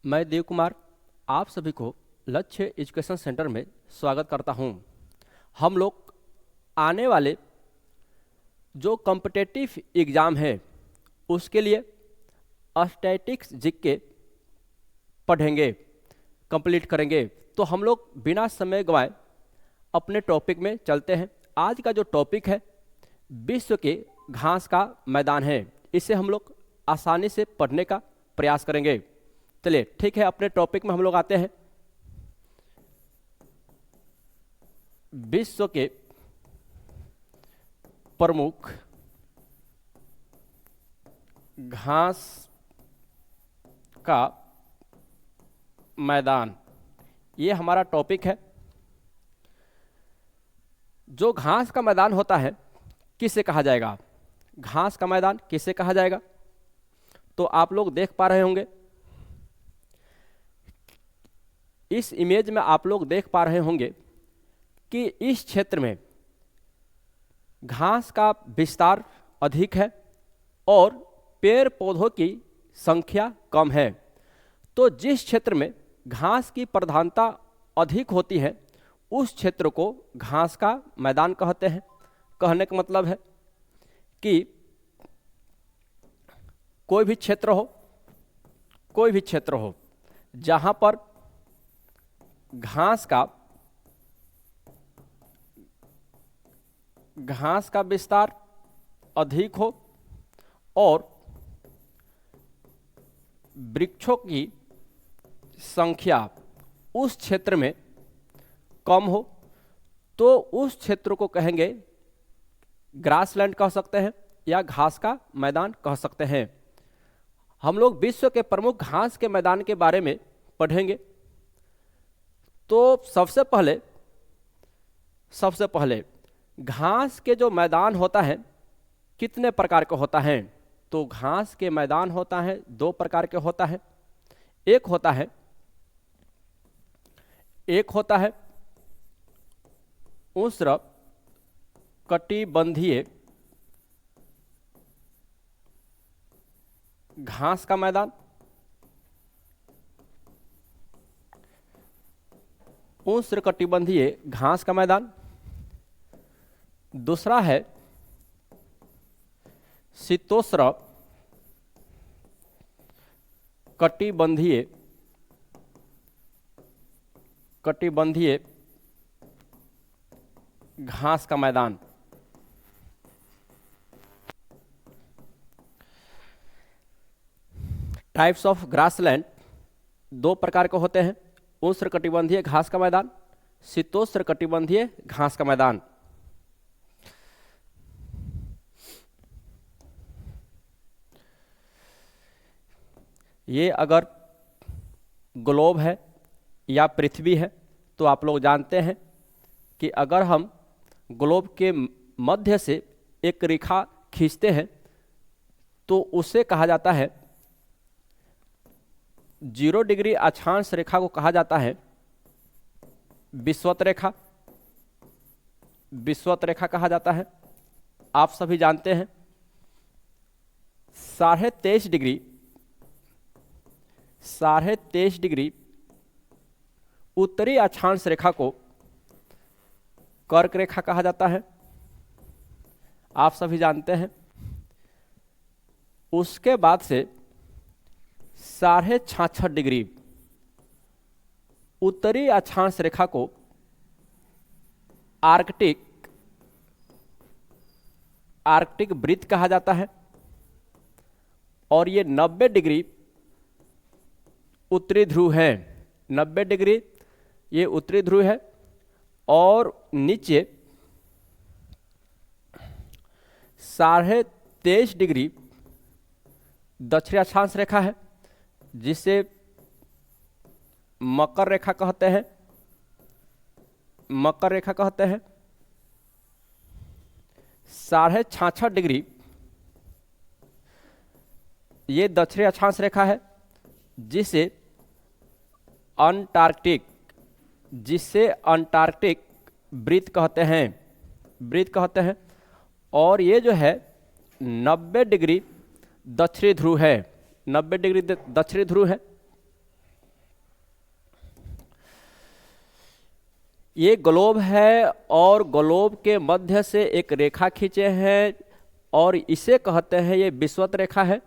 मैं देव कुमार आप सभी को लक्ष्य एजुकेशन सेंटर में स्वागत करता हूं। हम लोग आने वाले जो कॉम्पिटिटिव एग्ज़ाम है उसके लिए स्टैटिक्स जीके पढ़ेंगे, कंप्लीट करेंगे। तो हम लोग बिना समय गंवाए अपने टॉपिक में चलते हैं। आज का जो टॉपिक है विश्व के घास का मैदान है। इसे हम लोग आसानी से पढ़ने का प्रयास करेंगे। चलिए ठीक है, अपने टॉपिक में हम लोग आते हैं। विश्व के प्रमुख घास का मैदान, ये हमारा टॉपिक है। जो घास का मैदान होता है किसे कहा जाएगा? घास का मैदान किसे कहा जाएगा? तो आप लोग देख पा रहे होंगे, इस इमेज में आप लोग देख पा रहे होंगे कि इस क्षेत्र में घास का विस्तार अधिक है और पेड़ पौधों की संख्या कम है। तो जिस क्षेत्र में घास की प्रधानता अधिक होती है उस क्षेत्र को घास का मैदान कहते हैं। कहने का मतलब है कि कोई भी क्षेत्र हो जहां पर घास का विस्तार अधिक हो और वृक्षों की संख्या उस क्षेत्र में कम हो, तो उस क्षेत्र को कहेंगे ग्रासलैंड कह सकते हैं या घास का मैदान कह सकते हैं। हम लोग विश्व के प्रमुख घास के मैदान के बारे में पढ़ेंगे। तो सबसे पहले घास के जो मैदान होता है कितने प्रकार का होता है? तो घास के मैदान होता है दो प्रकार के होता है। एक होता है उष्ण कटिबंधीय घास का मैदान, उष्ण कटिबंधीय घास का मैदान। दूसरा है शीतोष्ण कटिबंधीय घास का मैदान। टाइप्स ऑफ ग्रासलैंड दो प्रकार के होते हैं, उष्ण कटिबंधीय घास का मैदान, शीतोष्ण कटिबंधीय घास का मैदान। ये अगर ग्लोब है या पृथ्वी है तो आप लोग जानते हैं कि अगर हम ग्लोब के मध्य से एक रेखा खींचते हैं तो उसे कहा जाता है 0 डिग्री अक्षांश रेखा को कहा जाता है विषुवत रेखा कहा जाता है। आप सभी जानते हैं 23.5 डिग्री उत्तरी अक्षांश रेखा को कर्क रेखा कहा जाता है। आप सभी जानते हैं। उसके बाद से 66.5 डिग्री उत्तरी अक्षांश रेखा को आर्कटिक वृत्त कहा जाता है। और ये 90 डिग्री उत्तरी ध्रुव है। 90 डिग्री ये उत्तरी ध्रुव है और नीचे 23.5 डिग्री दक्षिणी अक्षांश रेखा है जिसे मकर रेखा कहते हैं। 66.5 डिग्री ये दक्षिणी अक्षांश रेखा है जिसे अंटार्कटिक वृत्त कहते हैं। और ये जो है 90 डिग्री दक्षिणी ध्रुव है। 90 डिग्री दक्षिणी ध्रुव है। ये ग्लोब है और ग्लोब के मध्य से एक रेखा खींचे हैं और इसे कहते हैं, ये विषुवत रेखा है।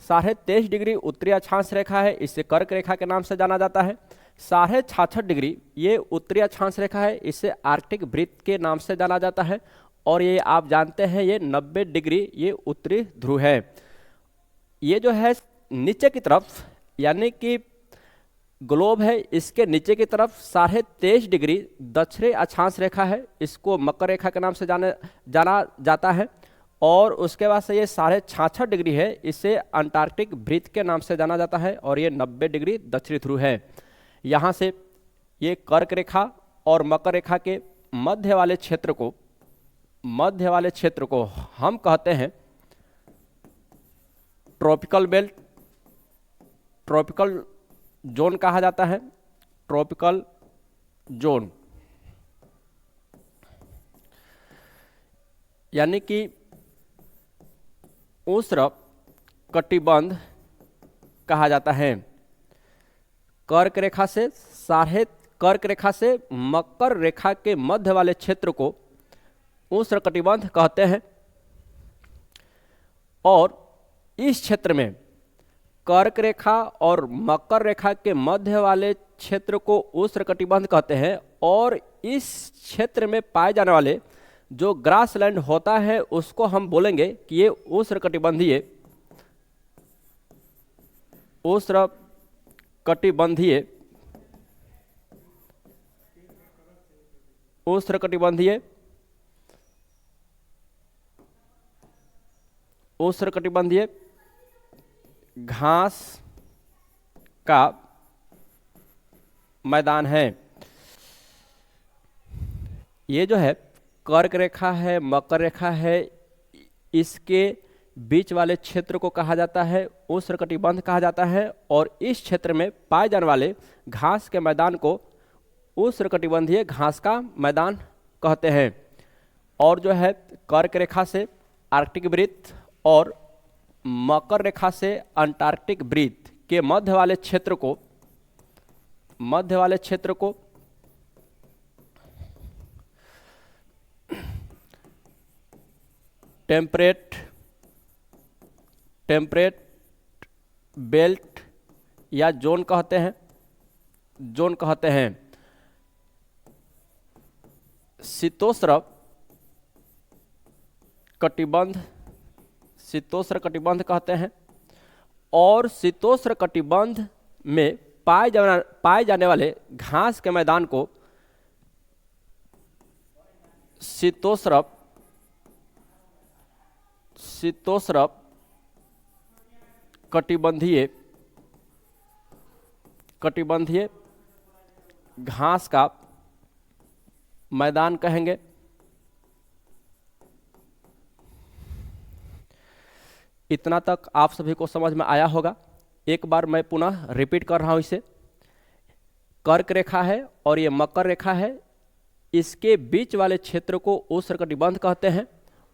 23.5 डिग्री उत्तरी अक्षांश रेखा है, इसे कर्क रेखा के नाम से जाना जाता है। 66.5 डिग्री ये उत्तरी अक्षांश रेखा है, इसे आर्कटिक वृत्त के नाम से जाना जाता है। और ये आप जानते हैं ये 90 डिग्री ये उत्तरी ध्रुव है। ये जो है नीचे की तरफ यानी कि ग्लोब है, इसके नीचे की तरफ 23.5 डिग्री दक्षिणी अक्षांश रेखा है, इसको मकर रेखा के नाम से जाना जाता है। और उसके बाद से ये 66.5 डिग्री है, इसे अंटार्कटिक वृत्त के नाम से जाना जाता है। और ये 90 डिग्री दक्षिणी ध्रुव है। यहाँ से ये कर्क रेखा और मकर रेखा के मध्य वाले क्षेत्र को हम कहते हैं ट्रॉपिकल बेल्ट, ट्रॉपिकल जोन कहा जाता है, ट्रॉपिकल जोन। यानी कि उष्ण कटिबंध कहा जाता है। कर्क रेखा से मकर रेखा के मध्य वाले क्षेत्र को उष्ण कटिबंध कहते हैं। और इस क्षेत्र में कर्क रेखा और मकर रेखा के मध्य वाले क्षेत्र को उष्ण कटिबंध कहते हैं। और इस क्षेत्र में पाए जाने वाले जो ग्रासलैंड होता है उसको हम बोलेंगे कि ये उष्ण कटिबंधीय घास का मैदान है। ये जो है कर्क रेखा है, मकर रेखा है, इसके बीच वाले क्षेत्र को कहा जाता है उष्ण कटिबंध कहा जाता है। और इस क्षेत्र में पाए जाने वाले घास के मैदान को उष्ण कटिबंधीय घास का मैदान कहते हैं। और जो है कर्क रेखा से आर्कटिक वृत्त और मकर रेखा से अंटार्कटिक वृत्त के मध्य वाले क्षेत्र को टेम्परेट बेल्ट या जोन कहते हैं। शीतोष्ण कटिबंध कहते हैं। और शीतोष्ण कटिबंध में पाए जाने वाले घास के मैदान को शीतोष्ण कटिबंधीय घास का मैदान कहेंगे। इतना तक आप सभी को समझ में आया होगा। एक बार मैं पुनः रिपीट कर रहा हूं इसे। कर्क रेखा है और ये मकर रेखा है, इसके बीच वाले क्षेत्र को उष्ण कटिबंध कहते हैं।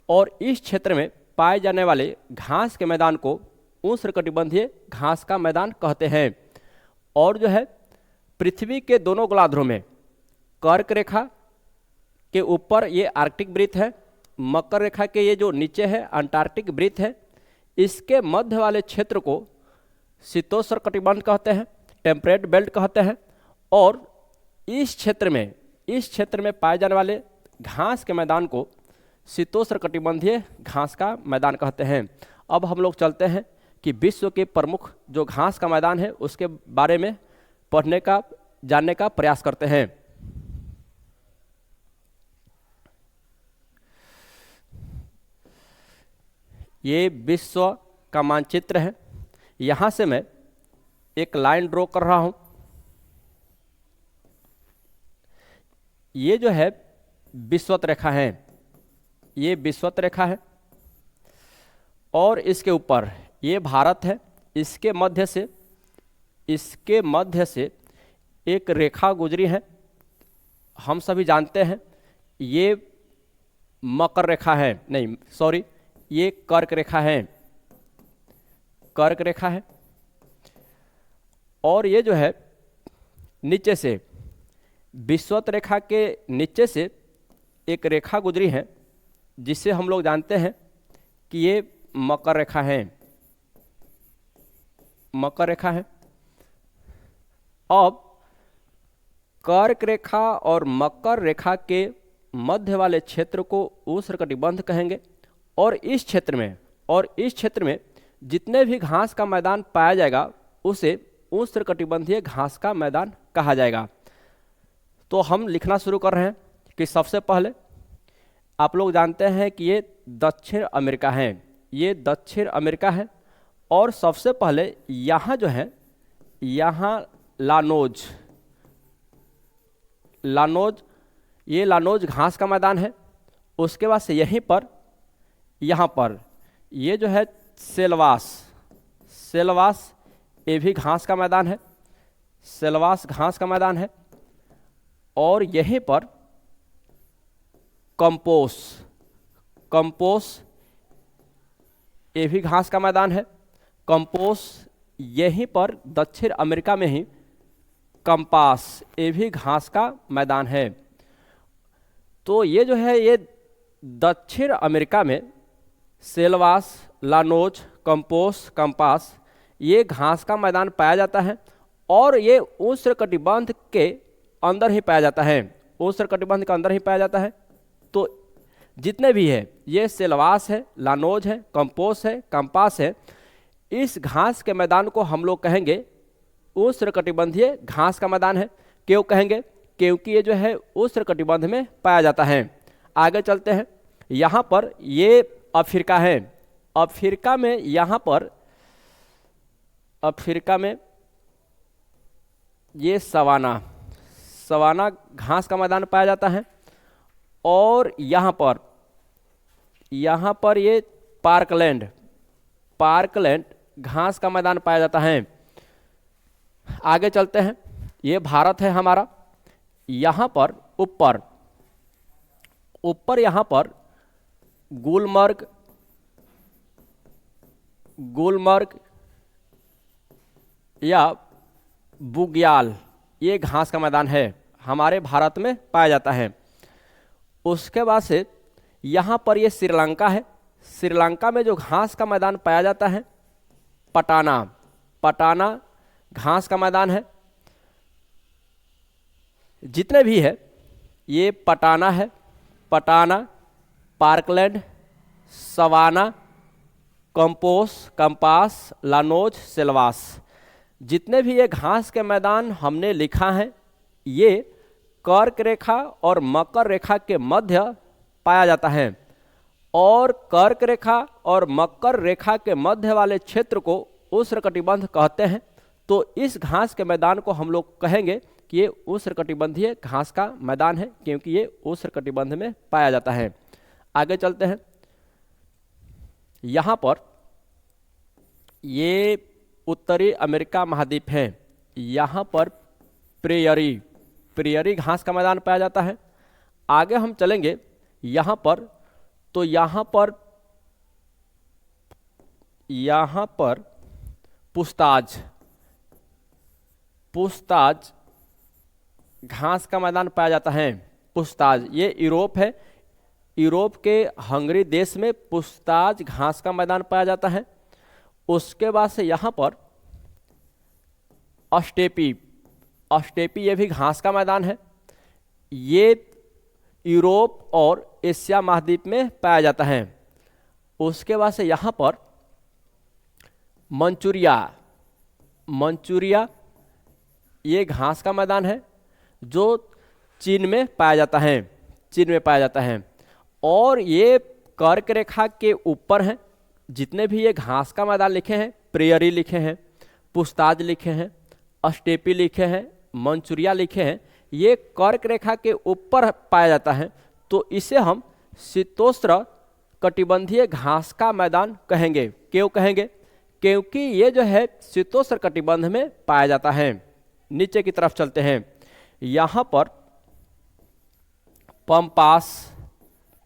और इस क्षेत्र में पाए जाने वाले घास के मैदान को उष्ण कटिबंधीय घास का मैदान कहते हैं। और जो है पृथ्वी के दोनों गोलार्धों में कर्क रेखा के ऊपर ये आर्कटिक वृत्त है, मकर रेखा के ये जो नीचे है अंटार्कटिक वृत्त है, इसके मध्य वाले क्षेत्र को शीतोष्ण कटिबंध कहते हैं, टेम्परेट बेल्ट कहते हैं। और इस क्षेत्र में पाए जाने वाले घास के मैदान को शीतोष्ण कटिबंधीय घास का मैदान कहते हैं। अब हम लोग चलते हैं कि विश्व के प्रमुख जो घास का मैदान है उसके बारे में जानने का प्रयास करते हैं। ये विश्व का मानचित्र है। यहाँ से मैं एक लाइन ड्रॉ कर रहा हूँ। ये जो है विषुवत रेखा है, ये विषुवत रेखा है। और इसके ऊपर ये भारत है, इसके मध्य से एक रेखा गुजरी है। हम सभी जानते हैं ये मकर रेखा है, नहीं सॉरी, ये कर्क रेखा है। और ये जो है नीचे से विषुवत रेखा के नीचे से एक रेखा गुजरी है जिसे हम लोग जानते हैं कि ये मकर रेखा है, मकर रेखा है। अब कर्क रेखा और मकर रेखा के मध्य वाले क्षेत्र को उष्णकटिबंध कहेंगे। और इस क्षेत्र में जितने भी घास का मैदान पाया जाएगा उसे उष्णकटिबंधीय घास का मैदान कहा जाएगा। तो हम लिखना शुरू कर रहे हैं कि सबसे पहले आप लोग जानते हैं कि ये दक्षिण अमेरिका है, ये दक्षिण अमेरिका है। और सबसे पहले यहाँ जो है, यहाँ लानोज, ये लानोज घास का मैदान है। उसके बाद से यहीं पर, यहाँ पर ये जो है सेलवास, ये भी घास का मैदान है, सेलवास घास का मैदान है। और यहीं पर कंपोस, ये भी घास का मैदान है। कंपोस यहीं पर दक्षिण अमेरिका में ही कंपास, ये भी घास का मैदान है। तो ये जो है, ये दक्षिण अमेरिका में सेलवास, लानोज, कंपोस, कंपास, ये घास का मैदान पाया जाता है। और ये उष्णकटिबंध के अंदर ही पाया जाता है, उष्णकटिबंध के अंदर ही पाया जाता है। तो जितने भी है, ये सेलवास है, लानोज है, कंपोस है, कंपास है, इस घास के मैदान को हम लोग कहेंगे उष्णकटिबंधीय घास का मैदान है। क्यों कहेंगे? क्योंकि ये जो है उष्णकटिबंध में पाया जाता है। आगे चलते हैं। यहाँ पर ये अफ्रीका है, अफ्रीका में, यहाँ पर अफ्रीका में ये सवाना घास का मैदान पाया जाता है। और यहाँ पर ये पार्कलैंड घास का मैदान पाया जाता है। आगे चलते हैं। ये भारत है हमारा। यहाँ पर ऊपर यहाँ पर गुलमर्ग या बुग्याल, ये घास का मैदान है, हमारे भारत में पाया जाता है। उसके बाद से यहाँ पर ये श्रीलंका है। श्रीलंका में जो घास का मैदान पाया जाता है, पटाना घास का मैदान है। जितने भी है, ये पटाना है, parkland, savanna, campos, campos, llanos, selvas, जितने भी ये घास के मैदान हमने लिखा है, ये कर्क रेखा और मकर रेखा के मध्य पाया जाता है। और कर्क रेखा और मकर रेखा के मध्य वाले क्षेत्र को उष्णकटिबंध कहते हैं। तो इस घास के मैदान को हम लोग कहेंगे कि ये उष्णकटिबंधीय घास का मैदान है, क्योंकि ये उष्णकटिबंध में पाया जाता है। आगे चलते हैं। यहाँ पर ये उत्तरी अमेरिका महाद्वीप है। यहाँ पर प्रेयरी घास का मैदान पाया जाता है। आगे हम चलेंगे यहाँ पर, तो यहाँ पर पुस्ताज घास का मैदान पाया जाता है। पुस्ताज, ये यूरोप है, यूरोप के हंगरी देश में पुस्ताज घास का मैदान पाया जाता है। उसके बाद से यहाँ पर अस्टेपी, ये भी घास का मैदान है। ये यूरोप और एशिया महाद्वीप में पाया जाता है। उसके बाद से यहाँ पर मंचूरिया, ये घास का मैदान है जो चीन में पाया जाता है। और ये कर्क रेखा के ऊपर हैं। जितने भी ये घास का मैदान लिखे हैं, प्रेयरी लिखे हैं, पुस्ताज लिखे हैं, अस्टेपी लिखे हैं, मंचूरिया लिखे हैं, ये कर्क रेखा के ऊपर पाया जाता है। तो इसे हम शीतोष्ण कटिबंधीय घास का मैदान कहेंगे। क्यों कहेंगे? क्योंकि ये जो है शीतोष्ण कटिबंध में पाया जाता है। नीचे की तरफ चलते हैं। यहाँ पर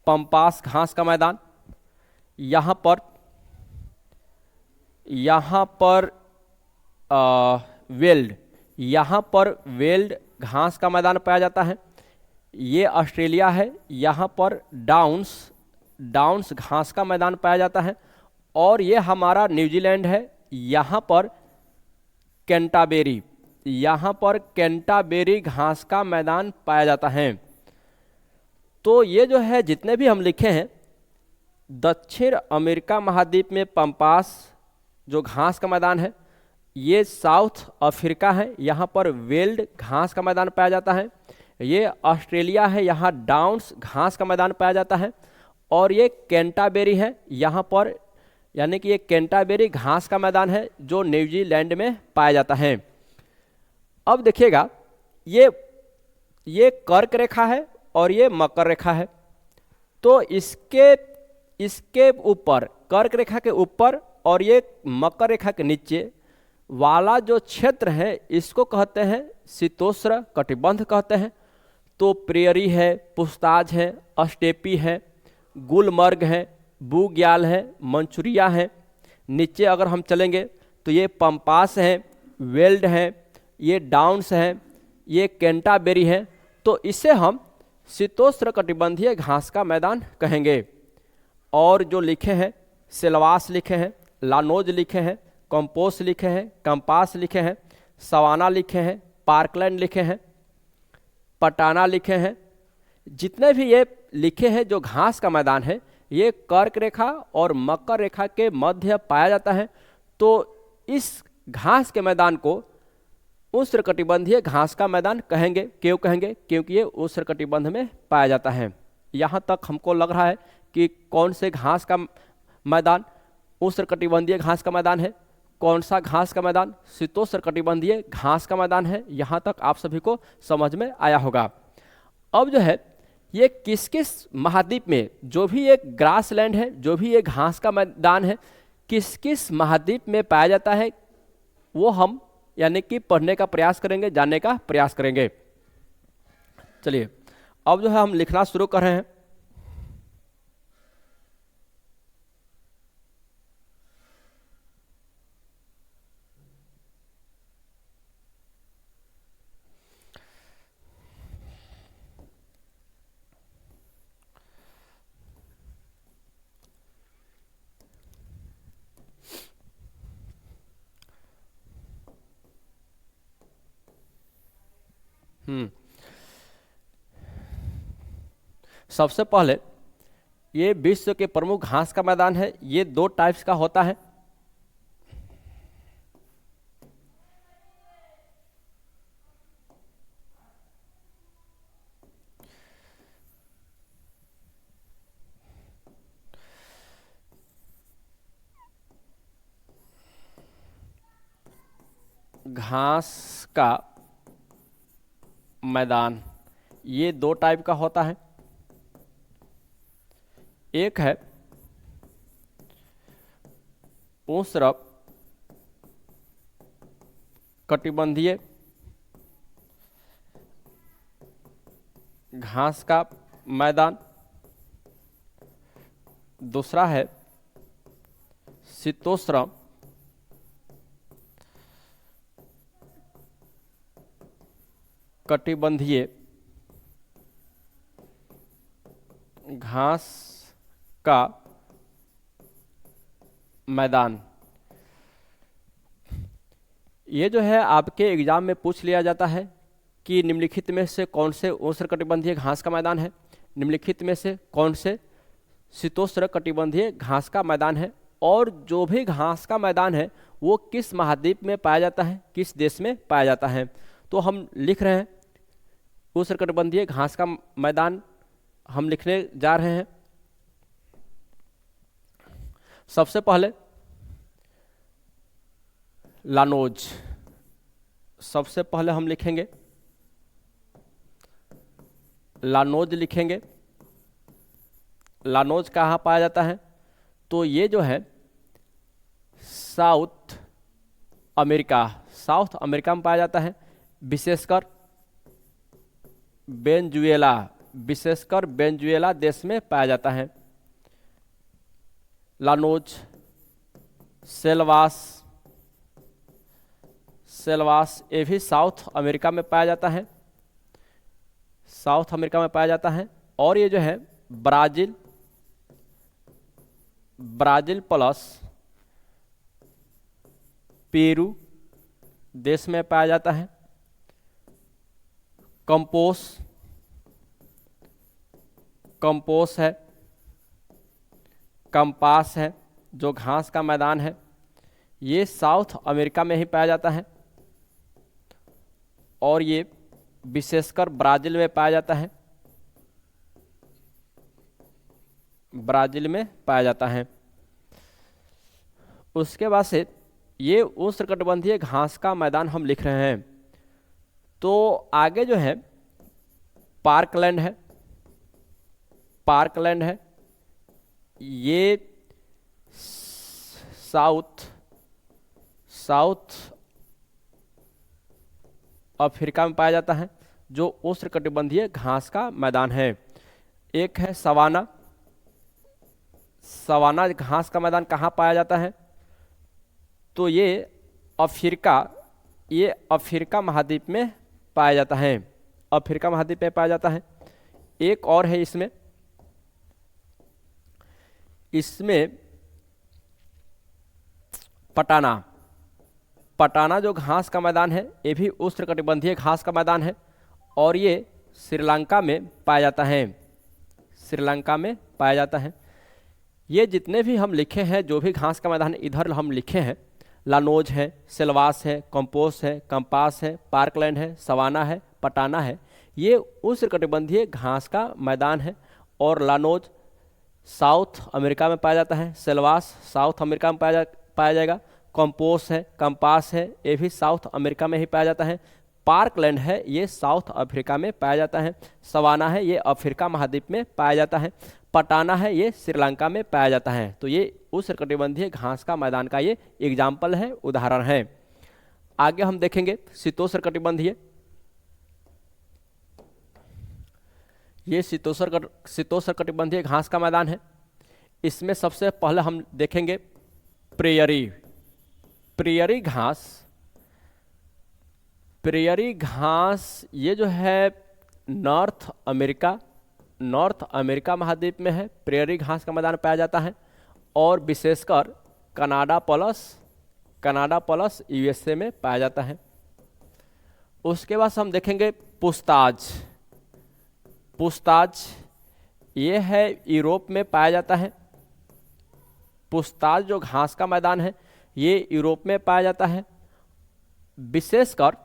पंपास घास का मैदान, यहाँ पर वेल्ड घास का मैदान पाया जाता है। ये ऑस्ट्रेलिया है, यहाँ पर डाउन्स घास का मैदान पाया जाता है। और ये हमारा न्यूजीलैंड है, यहाँ पर कैंटाबेरी घास का मैदान पाया जाता है। तो ये जो है जितने भी हम लिखे हैं, दक्षिण अमेरिका महाद्वीप में पंपास जो घास का मैदान है, ये साउथ अफ्रीका है, यहाँ पर वेल्ड घास का मैदान पाया जाता है। ये ऑस्ट्रेलिया है, यहाँ डाउन्स घास का मैदान पाया जाता है। और ये कैंटाबेरी है, यहाँ पर यानी कि ये कैंटाबेरी घास का मैदान है जो न्यूजीलैंड में पाया जाता है। अब देखिएगा, ये कर्क रेखा है और ये मकर रेखा है। तो इसके ऊपर, कर्क रेखा के ऊपर और ये मकर रेखा के नीचे वाला जो क्षेत्र है, इसको कहते हैं शीतोष्ण कटिबंध कहते हैं। तो प्रेयरी है, पुस्ताज है, स्टेपी है, गुलमर्ग है, बुग्याल है, मंचूरिया है। नीचे अगर हम चलेंगे तो ये पंपास है, वेल्ड है, ये डाउन्स है, ये कैंटाबेरी है। तो इसे हम शीतोष्ण कटिबंधीय घास का मैदान कहेंगे। और जो लिखे हैं, सेल्वास लिखे हैं, लानोज लिखे हैं, कंपोस लिखे हैं, कंपास लिखे हैं, सवाना लिखे हैं, पार्कलैंड लिखे हैं, पटाना लिखे हैं। जितने भी ये लिखे हैं जो घास का मैदान है, ये कर्क रेखा और मकर रेखा के मध्य पाया जाता है। तो इस घास के मैदान को उष्णकटिबंधीय घास का मैदान कहेंगे। क्यों कहेंगे? क्योंकि ये उष्णकटिबंध में पाया जाता है। यहाँ तक हमको लग रहा है कि कौन से घास का मैदान उष्णकटिबंधीय घास का मैदान है, कौन सा घास का मैदान शीतोष्णकटिबंधीय घास का मैदान है। यहाँ तक आप सभी को समझ में आया होगा। अब जो है, ये किस किस महाद्वीप में जो भी एक ग्रासलैंड है, जो भी एक घास का मैदान है, किस किस महाद्वीप में पाया जाता है, वो हम यानी कि पढ़ने का प्रयास करेंगे, जानने का प्रयास करेंगे। चलिए, अब जो है हम लिखना शुरू कर रहे हैं। सबसे पहले, ये विश्व के प्रमुख घास का मैदान है। ये दो टाइप्स का होता है। घास का मैदान ये दो टाइप का होता है। एक है उष्ण कटिबंधीय घास का मैदान, दूसरा है शीतोष्ण कटिबंधीय घास का मैदान। ये जो है आपके एग्जाम में पूछ लिया जाता है कि निम्नलिखित में से कौन से उष्णकटिबंधीय घास का मैदान है, निम्नलिखित में से कौन से शीतोष्ण कटिबंधीय घास का मैदान है, और जो भी घास का मैदान है वो किस महाद्वीप में पाया जाता है, किस देश में पाया जाता है। तो हम लिख रहे हैं उष्णकटिबंधीय घास का मैदान हम लिखने जा रहे हैं। सबसे पहले लानोज, सबसे पहले हम लिखेंगे लानोज लिखेंगे। लानोज कहाँ पाया जाता है? तो ये जो है साउथ अमेरिका में पाया जाता है, विशेषकर वेनेजुएला देश में पाया जाता है। लानोज, सेल्वास ये भी साउथ अमेरिका में पाया जाता है। साउथ अमेरिका में पाया जाता है। और ये जो है ब्राज़ील प्लस पेरू देश में पाया जाता है। कंपोस है, कंपास है जो घास का मैदान है, ये साउथ अमेरिका में ही पाया जाता है और ये विशेषकर ब्राज़ील में पाया जाता है, ब्राज़ील में पाया जाता है। उसके बाद से ये उष्णकटिबंधीय घास का मैदान हम लिख रहे हैं। तो आगे जो है पार्कलैंड है, ये साउथ अफ्रीका में पाया जाता है जो उष्णकटिबंधीय घास का मैदान है। एक है सवाना घास का मैदान कहाँ पाया जाता है? तो ये अफ्रीका महाद्वीप में पाया जाता है, अफ्रीका महाद्वीप में पाया जाता है। एक और है इसमें पटाना जो घास का मैदान है ये भी उष्णकटिबंधीय घास का मैदान है और ये श्रीलंका में पाया जाता है। ये जितने भी हम लिखे हैं जो भी घास का मैदान इधर हम लिखे हैं, लानोज है, सेल्वास है, कंपोस है, कंपास है, पार्कलैंड है, सवाना है, पटाना है, ये उष्णकटिबंधीय घास का मैदान है। और लानोज साउथ अमेरिका में पाया जाता है, सेल्वास साउथ अमेरिका में पाया जाएगा, कंपोस है, कंपास है, ये भी साउथ अमेरिका में ही पाया जाता है। पार्कलैंड है, ये साउथ अफ्रीका में पाया जाता है। सवाना है, ये अफ्रीका महाद्वीप में पाया जाता है। पटाना है, ये श्रीलंका में पाया जाता है। तो ये उष्णकटिबंधीय घास का मैदान का ये एग्जाम्पल है, उदाहरण है। आगे हम देखेंगे शीतोष्णकटिबंधीय। ये शीतोष्णकटिबंधीय घास का मैदान है। इसमें सबसे पहले हम देखेंगे प्रेयरी घास, ये जो है नॉर्थ अमेरिका महाद्वीप में है। प्रेयरी घास का मैदान पाया जाता है और विशेषकर कनाडा प्लस यूएसए में पाया जाता है। उसके बाद हम देखेंगे पुछताछ, ये है यूरोप में पाया जाता है। पुछताछ जो घास का मैदान है ये यूरोप में पाया जाता है, विशेषकर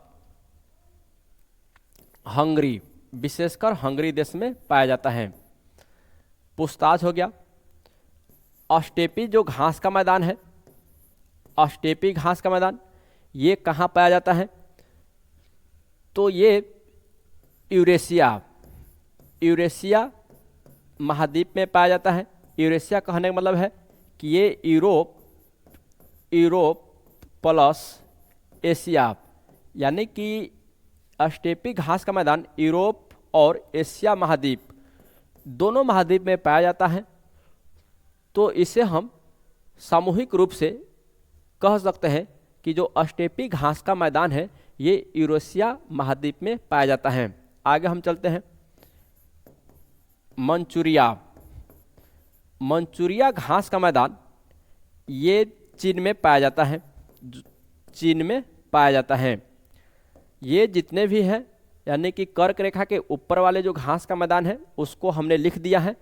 हंगरी देश में पाया जाता है। पुछताछ हो गया। अस्टेपी जो घास का मैदान है, अस्टेपी घास का मैदान ये कहाँ पाया जाता है? तो ये यूरेशिया महाद्वीप में पाया जाता है। यूरेशिया कहने का मतलब है कि ये यूरोप प्लस एशिया, यानी कि अस्टेपी घास का मैदान यूरोप और एशिया महाद्वीप दोनों महाद्वीप में पाया जाता है। तो इसे हम सामूहिक रूप से कह सकते हैं कि जो अस्टेपी घास का मैदान है ये यूरेशिया महाद्वीप में पाया जाता है। आगे हम चलते हैं। मंचूरिया घास का मैदान ये चीन में पाया जाता है। ये जितने भी हैं, यानी कि कर्क रेखा के ऊपर वाले जो घास का मैदान है उसको हमने लिख दिया है।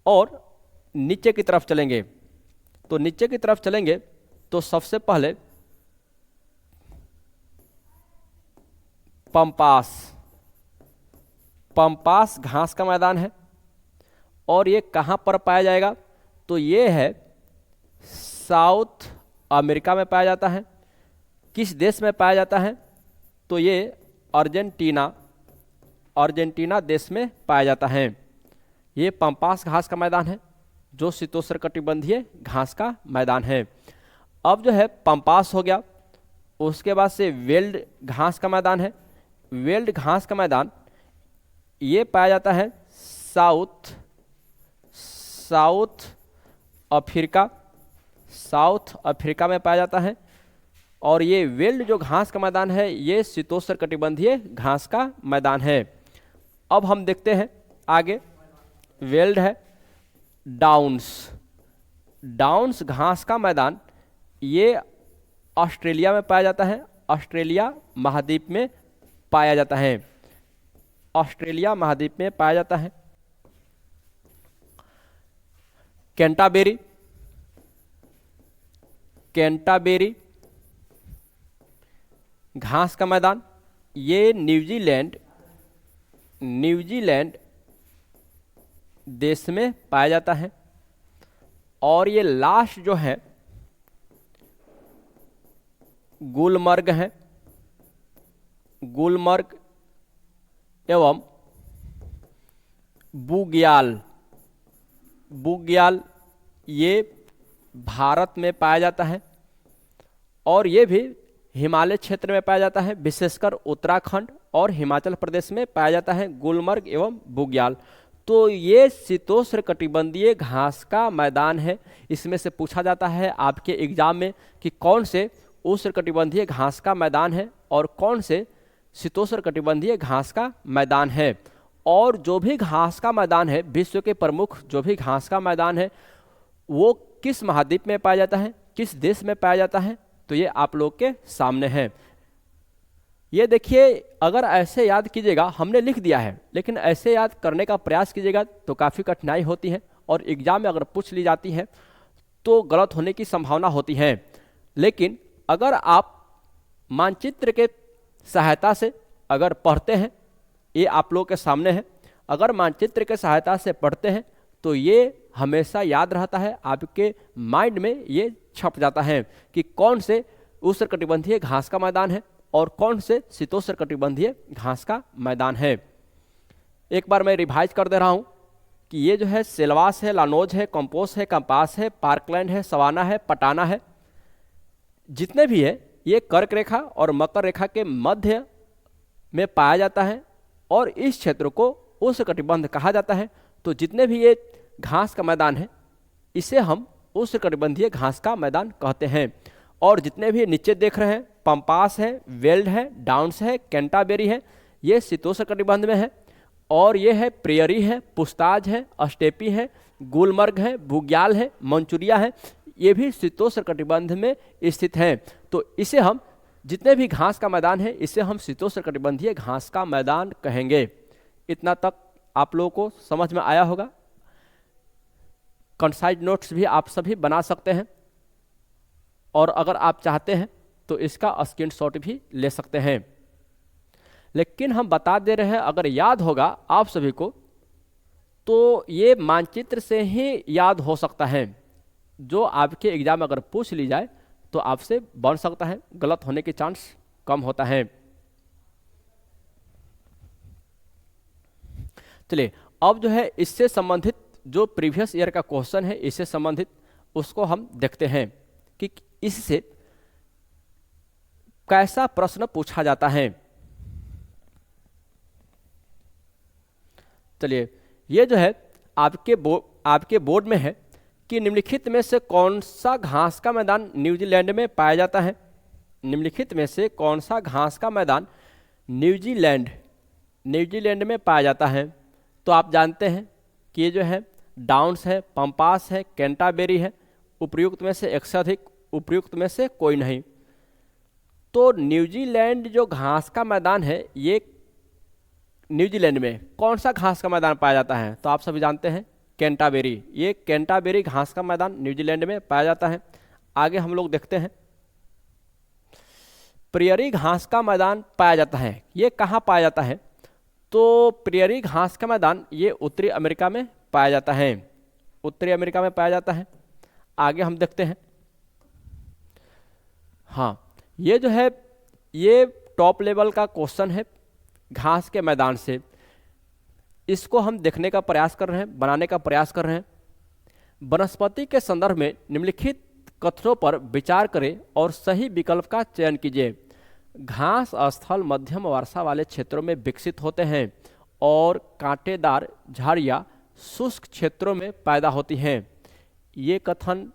और नीचे की तरफ चलेंगे तो सबसे पहले पंपास घास का मैदान है और ये कहाँ पर पाया जाएगा? तो ये है साउथ अमेरिका में पाया जाता है। किस देश में पाया जाता है? तो ये अर्जेंटीना देश में पाया जाता है। ये पंपास घास का मैदान है जो शीतोष्णकटिबंधीय घास का मैदान है। अब जो है पंपास हो गया, उसके बाद से वेल्ड घास का मैदान है। वेल्ड घास का मैदान ये पाया जाता है साउथ अफ्रीका में पाया जाता है। और ये वेल्ड जो घास का मैदान है ये शीतोष्णकटिबंधीय घास का मैदान है। अब हम देखते हैं आगे, वेल्ड है, डाउन्स। डाउन्स घास का मैदान ये ऑस्ट्रेलिया में पाया जाता है, ऑस्ट्रेलिया महाद्वीप में पाया जाता है, ऑस्ट्रेलिया महाद्वीप में पाया जाता है। कैंटाबेरी, कैंटाबेरी घास का मैदान ये न्यूजीलैंड, न्यूजीलैंड देश में पाया जाता है। और ये लास्ट जो है गुलमर्ग है, गुलमर्ग एवं बुग्याल, बुग्याल ये भारत में पाया जाता है और ये भी हिमालय क्षेत्र में पाया जाता है, विशेषकर उत्तराखंड और हिमाचल प्रदेश में पाया जाता है गुलमर्ग एवं बुग्याल। तो ये शीतोष्ण कटिबंधीय घास का मैदान है। इसमें से पूछा जाता है आपके एग्जाम में कि कौन से उष्ण कटिबंधीय घास का मैदान है और कौन से शीतोष्ण कटिबंधीय घास का मैदान है। और जो भी घास का मैदान है, विश्व के प्रमुख जो भी घास का मैदान है, वो किस महाद्वीप में पाया जाता है, किस देश में पाया जाता है, तो ये आप लोग के सामने है। ये देखिए, अगर ऐसे याद कीजिएगा, हमने लिख दिया है, लेकिन ऐसे याद करने का प्रयास कीजिएगा तो काफ़ी कठिनाई होती है और एग्जाम में अगर पूछ ली जाती है तो गलत होने की संभावना होती है। लेकिन अगर आप मानचित्र के सहायता से अगर पढ़ते हैं, ये आप लोग के सामने है, अगर मानचित्र के सहायता से पढ़ते हैं तो ये हमेशा याद रहता है, आपके माइंड में ये छप जाता है कि कौन से उष्णकटिबंधीय घास का मैदान है और कौन से शीतोष्ण कटिबंधीय घास का मैदान है। एक बार मैं रिवाइज कर दे रहा हूँ कि ये जो है सेल्वास है, लानोज है, कंपोस है, कंपास है, पार्कलैंड है, सवाना है, पटाना है, जितने भी है ये कर्क रेखा और मकर रेखा के मध्य में पाया जाता है और इस क्षेत्र को उष्णकटिबंध कहा जाता है। तो जितने भी ये घास का मैदान है इसे हम उष्णकटिबंधीय घास का मैदान कहते हैं। और जितने भी नीचे देख रहे हैं, पंपास है, वेल्ड है, डाउन्स है, कैंटाबेरी है, ये शीतोष्ण कटिबंध में है। और ये है प्रेयरी है, पुस्ताज है, अस्टेपी है, गुलमर्ग है, बुग्याल है, मंचूरिया है, ये भी शीतोष्ण कटिबंध में स्थित हैं। तो इसे हम, जितने भी घास का मैदान है, इसे हम शीतोष्ण कटिबंधीय घास का मैदान कहेंगे। इतना तक आप लोगों को समझ में आया होगा। कंसाइज नोट्स भी आप सभी बना सकते हैं और अगर आप चाहते हैं तो इसका स्क्रीनशॉट भी ले सकते हैं। लेकिन हम बता दे रहे हैं, अगर याद होगा आप सभी को तो ये मानचित्र से ही याद हो सकता है। जो आपके एग्जाम में अगर पूछ ली जाए तो आपसे बन सकता है, गलत होने के चांस कम होता है। चलिए, अब जो है इससे संबंधित जो प्रीवियस ईयर का क्वेश्चन है, इससे संबंधित उसको हम देखते हैं कि इससे कैसा प्रश्न पूछा जाता है। चलिए, ये जो है आपके बोर्ड में है कि निम्नलिखित में से कौन सा घास का मैदान न्यूजीलैंड में पाया जाता है। निम्नलिखित में से कौन सा घास का मैदान न्यूजीलैंड में पाया जाता है। तो आप जानते हैं कि ये जो है डाउन्स है, पंपास है, कैंटाबेरी है, उपर्युक्त में से एक से अधिक, उपर्युक्त में से कोई नहीं। तो न्यूजीलैंड जो घास का मैदान है, ये न्यूजीलैंड में कौन सा घास का मैदान पाया जाता है, तो आप सभी जानते हैं कैंटाबेरी। ये कैंटाबेरी घास का मैदान न्यूजीलैंड में पाया जाता है। आगे हम लोग देखते हैं, प्रेयरी घास का मैदान पाया जाता है। ये कहाँ पाया जाता है, तो प्रेयरी घास का मैदान ये उत्तरी अमेरिका में पाया जाता है, उत्तरी अमेरिका में पाया जाता है। आगे हम देखते हैं, हाँ, ये जो है ये टॉप लेवल का क्वेश्चन है घास के मैदान से। इसको हम देखने का प्रयास कर रहे हैं, बनाने का प्रयास कर रहे हैं। वनस्पति के संदर्भ में निम्नलिखित कथनों पर विचार करें और सही विकल्प का चयन कीजिए। घास स्थल मध्यम वर्षा वाले क्षेत्रों में विकसित होते हैं और कांटेदार झाड़ियाँ शुष्क क्षेत्रों में पैदा होती हैं। ये कथन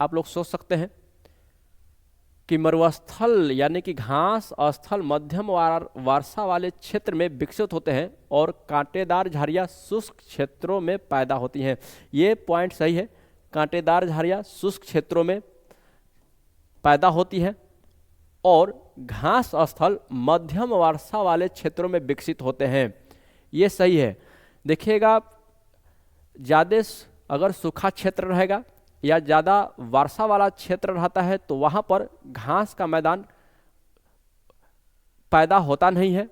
आप लोग सोच सकते हैं कि मरुस्थल यानी कि घास स्थल मध्यम वर्षा वाले क्षेत्र में विकसित होते हैं और कांटेदार झाड़ियाँ शुष्क क्षेत्रों में पैदा होती हैं। ये पॉइंट सही है, कांटेदार झाड़ियाँ शुष्क क्षेत्रों में पैदा होती हैं और घास स्थल मध्यम वर्षा वाले क्षेत्रों में विकसित होते हैं। ये सही है। देखिएगा, ज़्यादा अगर सूखा क्षेत्र रहेगा या ज़्यादा वर्षा वाला क्षेत्र रहता है तो वहाँ पर घास का मैदान पैदा होता नहीं है।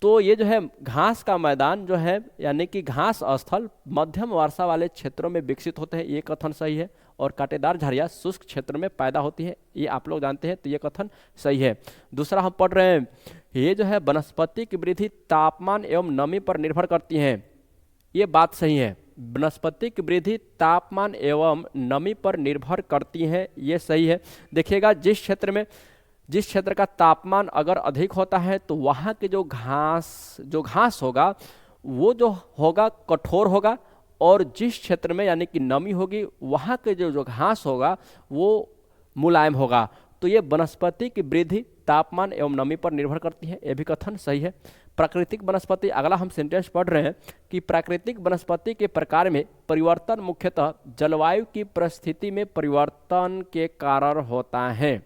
तो ये जो है घास का मैदान जो है यानी कि घास स्थल मध्यम वर्षा वाले क्षेत्रों में विकसित होते हैं, ये कथन सही है। और कांटेदार झाड़ियाँ शुष्क क्षेत्र में पैदा होती है, ये आप लोग जानते हैं, तो ये कथन सही है। दूसरा हम पढ़ रहे हैं, ये जो है वनस्पति की वृद्धि तापमान एवं नमी पर निर्भर करती है। ये बात सही है, वनस्पति की वृद्धि तापमान एवं नमी पर निर्भर करती है, ये सही है। देखिएगा, जिस क्षेत्र का तापमान अगर अधिक होता है तो वहाँ के जो घास होगा वो जो होगा कठोर होगा, और जिस क्षेत्र में यानी कि नमी होगी वहाँ के जो घास होगा वो मुलायम होगा। तो ये वनस्पति की वृद्धि तापमान एवं नमी पर निर्भर करती है, ये भी कथन सही है। प्राकृतिक वनस्पति, अगला हम सेंटेंस पढ़ रहे हैं कि प्राकृतिक वनस्पति के प्रकार में परिवर्तन मुख्यतः जलवायु की परिस्थिति में परिवर्तन के कारण होता है।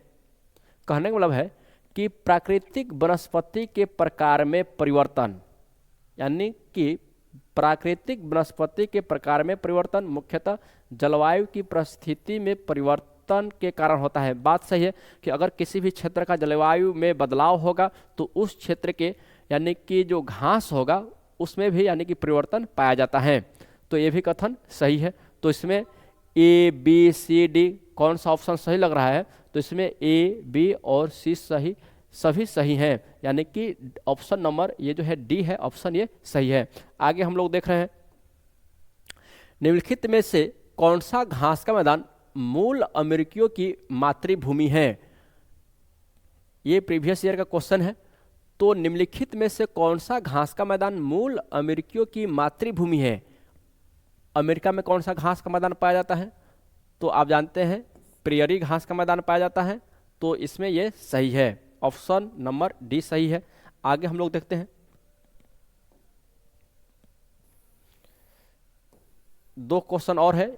कहने का मतलब है कि प्राकृतिक वनस्पति के प्रकार में परिवर्तन, यानी कि प्राकृतिक वनस्पति के प्रकार में परिवर्तन मुख्यतः जलवायु की परिस्थिति में परिवर्तन के कारण होता है। बात सही है कि अगर किसी भी क्षेत्र का जलवायु में बदलाव होगा तो उस क्षेत्र के यानी कि जो घास होगा उसमें भी यानी कि परिवर्तन पाया जाता है, तो ये भी कथन सही है। तो इसमें ए बी सी डी कौन सा ऑप्शन सही लग रहा है? तो इसमें ए बी और सी सभी सही हैं, यानी कि ऑप्शन नंबर ये जो है डी है, ऑप्शन ये सही है। आगे हम लोग देख रहे हैं, निम्नलिखित में से कौन सा घास का मैदान मूल अमेरिकियों की मातृभूमि है? ये प्रीवियस ईयर का क्वेश्चन है। तो निम्नलिखित में से कौन सा घास का मैदान मूल अमेरिकियों की मातृभूमि है? अमेरिका में कौन सा घास का मैदान पाया जाता है? तो आप जानते हैं प्रेयरी घास का मैदान पाया जाता है, तो इसमें ये सही है, ऑप्शन नंबर डी सही है। आगे हम लोग देखते हैं, दो क्वेश्चन और है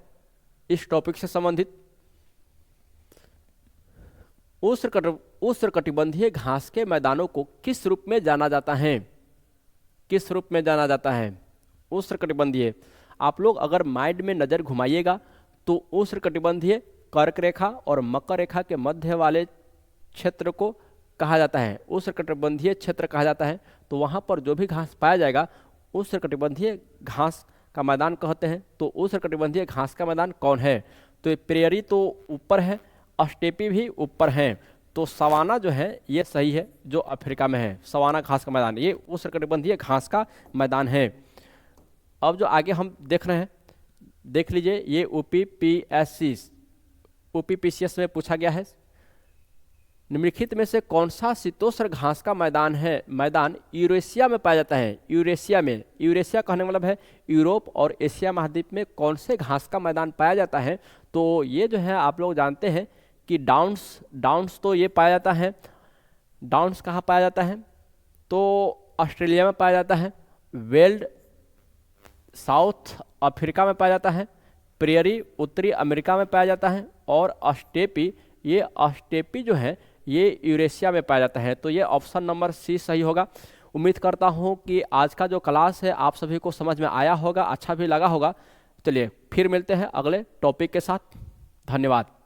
इस टॉपिक से संबंधित। उष्णकटिबंधीय घास के मैदानों को किस रूप में जाना जाता है? किस रूप में जाना जाता है? उष्णकटिबंधीय, आप लोग अगर माइंड में नज़र घुमाइएगा तो उष्णकटिबंधीय कर्क रेखा और मकर रेखा के मध्य वाले क्षेत्र को कहा जाता है उष्णकटिबंधीय क्षेत्र कहा जाता है। तो वहाँ पर जो भी घास पाया जाएगा उष्णकटिबंधीय घास का मैदान कहते हैं। तो उष्णकटिबंधीय घास का मैदान कौन है? तो प्रेयरी तो ऊपर है, स्टेपी भी ऊपर हैं, तो सवाना जो है ये सही है, जो अफ्रीका में है। सवाना घास का मैदान ये उष्णकटिबंधीय घास का मैदान है। अब जो आगे हम देख रहे हैं, देख लीजिए, ये OPPCS में पूछा गया है, निम्नलिखित में से कौन सा शीतोष्ण घास का मैदान है? मैदान यूरेशिया में पाया जाता है। यूरेशिया में, यूरेशिया कहने का मतलब है यूरोप और एशिया महाद्वीप में कौन से घास का मैदान पाया जाता है? तो ये जो है आप लोग जानते हैं कि डाउन्स तो ये पाया जाता है। डाउन्स कहाँ पाया जाता है? तो ऑस्ट्रेलिया में पाया जाता है। वेल्ड साउथ अफ्रीका में पाया जाता है। प्रेयरी उत्तरी अमेरिका में पाया जाता है। और अस्टेपी, ये अस्टेपी जो है ये यूरेशिया में पाया जाता है। तो ये ऑप्शन नंबर सी सही होगा। उम्मीद करता हूँ कि आज का जो क्लास है आप सभी को समझ में आया होगा, अच्छा भी लगा होगा। चलिए फिर मिलते हैं अगले टॉपिक के साथ। धन्यवाद।